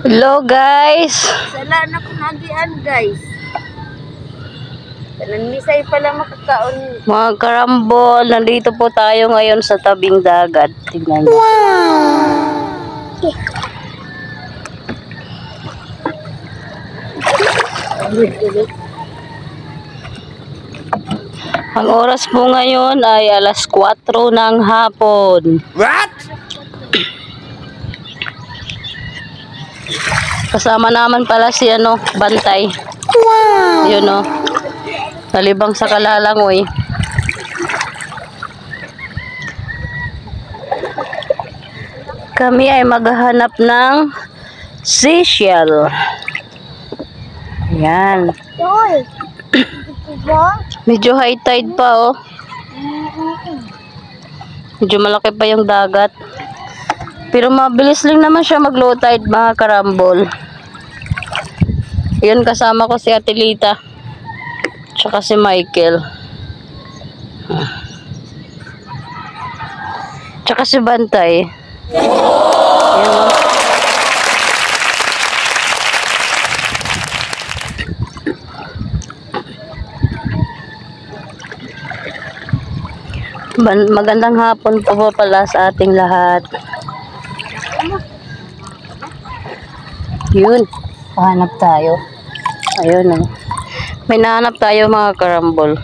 Hello guys. Sala na kung nagian guys. Misay pala makakaon. Mga karambol, nandito po tayo ngayon sa tabing dagat. Tingnan niyo. Ang oras po ngayon ay alas 4 ng hapon. What? Kasama naman pala si Bantay. Yun o. Talibang sa Kalalangoy. Kami ay maghahanap ng seashell. Yan. Medyo high tide pa oh. Medyo malaki pa yung dagat. Pero mabilis lang naman siya mag low tide mga karambol. Yun, kasama ko si Ate Lita. Tsaka si Michael. Tsaka si Bantay. Yan o. Magandang hapon po pala sa ating lahat. Yun, pahanap tayo. Ayun oh. May nahanap tayo mga karambol.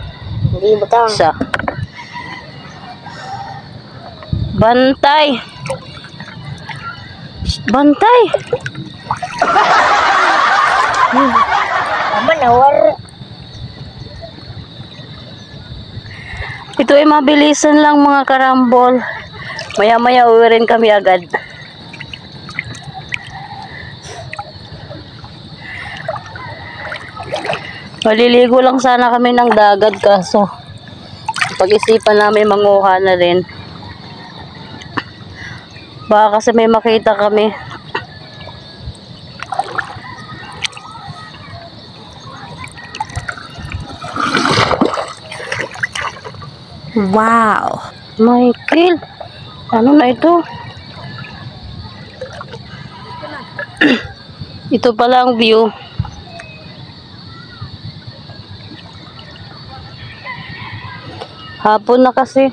Hindi butang. Isa. Bantay. Bantay. Ama nawar. Ito ay mabilisan lang mga karambol. Maya-maya uwi rin kami agad. Maliligo lang sana kami ng dagat kaso pag-isipan namin manguha na rin. Baka kasi may makita kami. Wow! Michael! Ano na ito? Ito pala ang view. Hapon na kasi.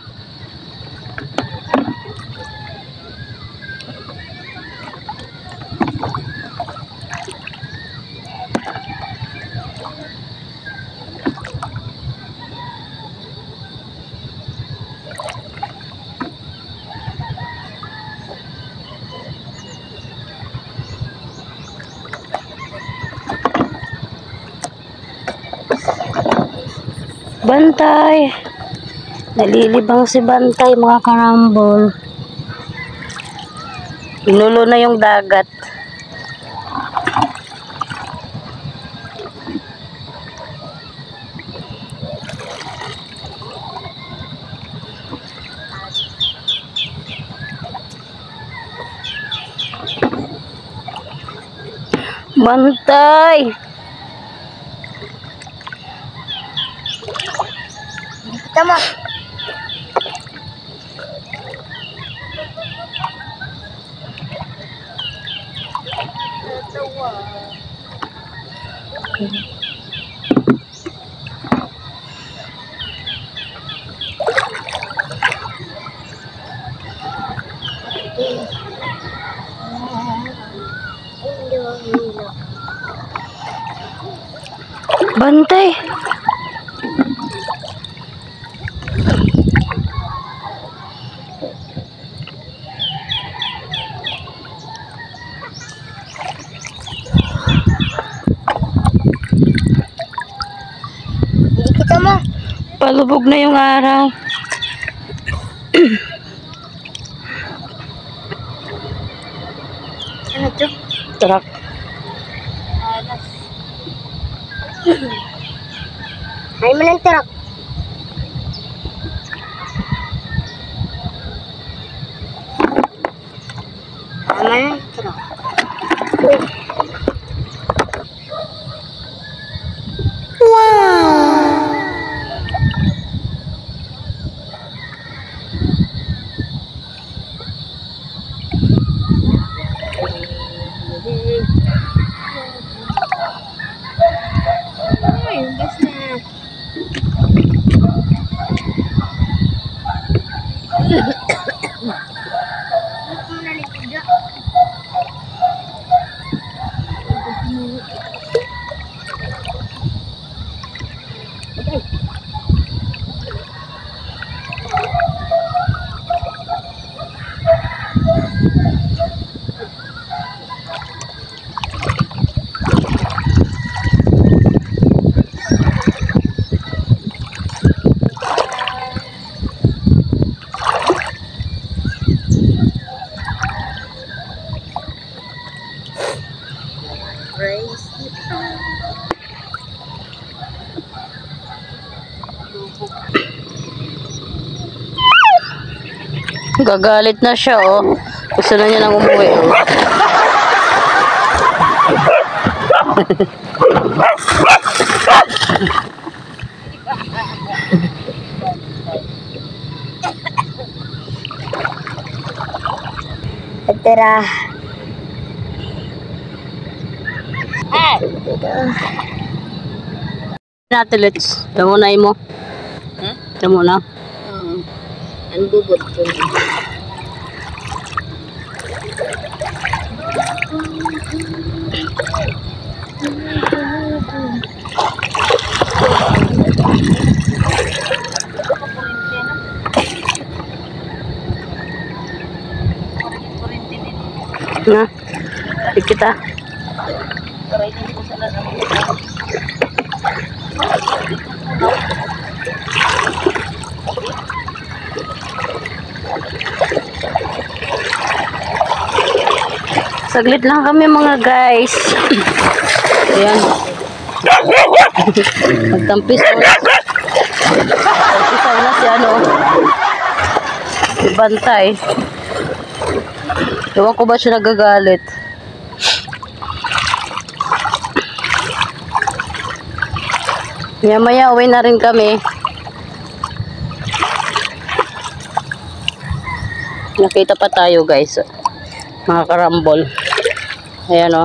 Bantay! Nalilibang si Bantay mga karambol. Inulo na yung dagat. Bantay! Tama. Bantay! Hindi kita mo. Palubog na yung araw. Ano to? Truck. Hay mo ng truck. Tama ng truck. Wow! Crazy. Gagalit na siya, oh. Gusto na niya nang umuwi, oh. Tara. Natin, let's. Tamo na mo. Tamo na. Ang bubot ko. Na. Kita. Saglit lang kami mga guys. Ayan. Magtampisaw na. Magtampisaw na si ano. Si Bantay. Ewan ko ba siya nagagalit. Maya uwi na rin kami. Nakita pa tayo guys. Mga karambol. Ayan o.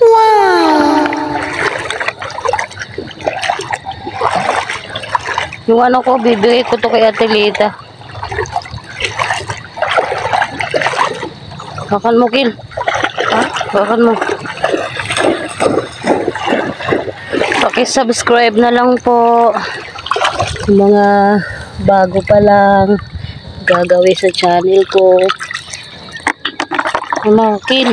Wow! Yung ano ko, bibigay ko to kay Ate Lita. Bakan mo, Kil. Ha? Bakan mo. Paki-subscribe na lang po. Mga bago pa lang gagawin sa channel ko. Ano, Kil?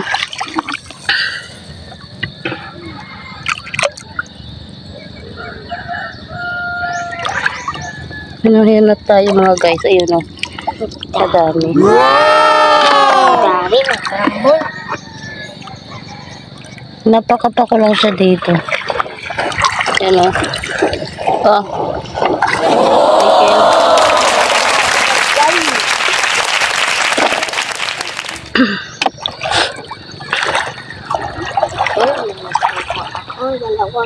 Hinahinat tayo mga guys. Ayun o. Kadami. Dami ng karambol. Napakapako lang siya dito. Yan o. Oh. Oh, dalawa.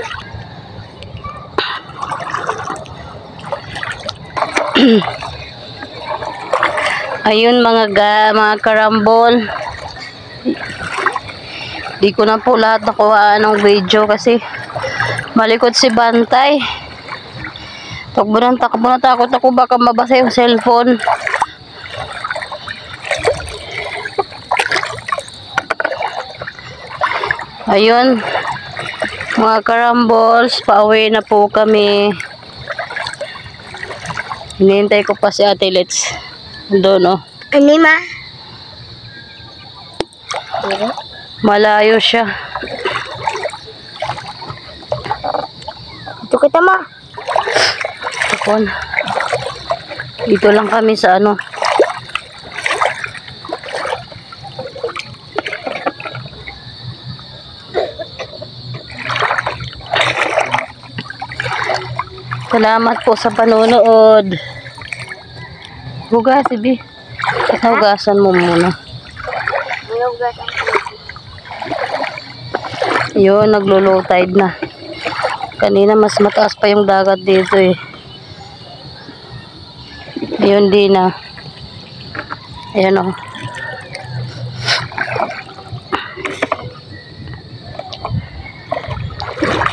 Ayun mga karambol. Di ko na po lahat nakuha ng video kasi malikot si Bantay. Takbo na takot ako baka mabasa yung cellphone. Ayun mga karambols, pauwi na po kami. Hinihintay ko pa si Ate Let's. Doon oh. Anima? Malayo siya. Ito kita mo. Takon. Dito lang kami sa ano. Salamat po sa panonood. Hugas, Ibi. Hugasan mo muna. Yun, naglo-low tide na. Kanina mas mataas pa yung dagat dito eh. Ayun din na. Ayan o.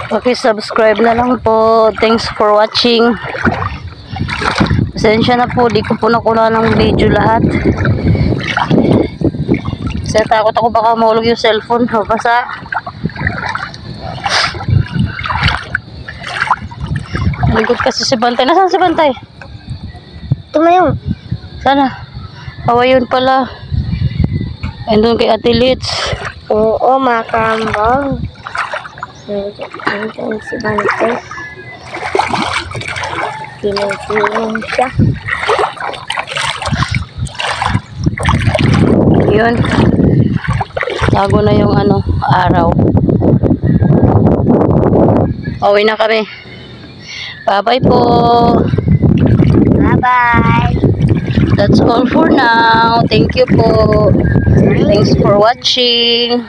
Paki-subscribe na lang po. Thanks for watching. Pasensya na po, di ko po nakuha ng video lahat. Kasi takot ako baka mahulog yung cellphone. Basta. Malikot kasi si Bantay. Nasaan si Bantay? Ito mo yung. Sana. Yun pala. Andun kay Ate Litz. Oo, mga karambol. Nandiyan si Bantay. Pinagulong siya. Yun. Tago na yung ano, araw. Pauwi na kami. Bye-bye po. Bye-bye. That's all for now. Thank you po. Thanks for watching.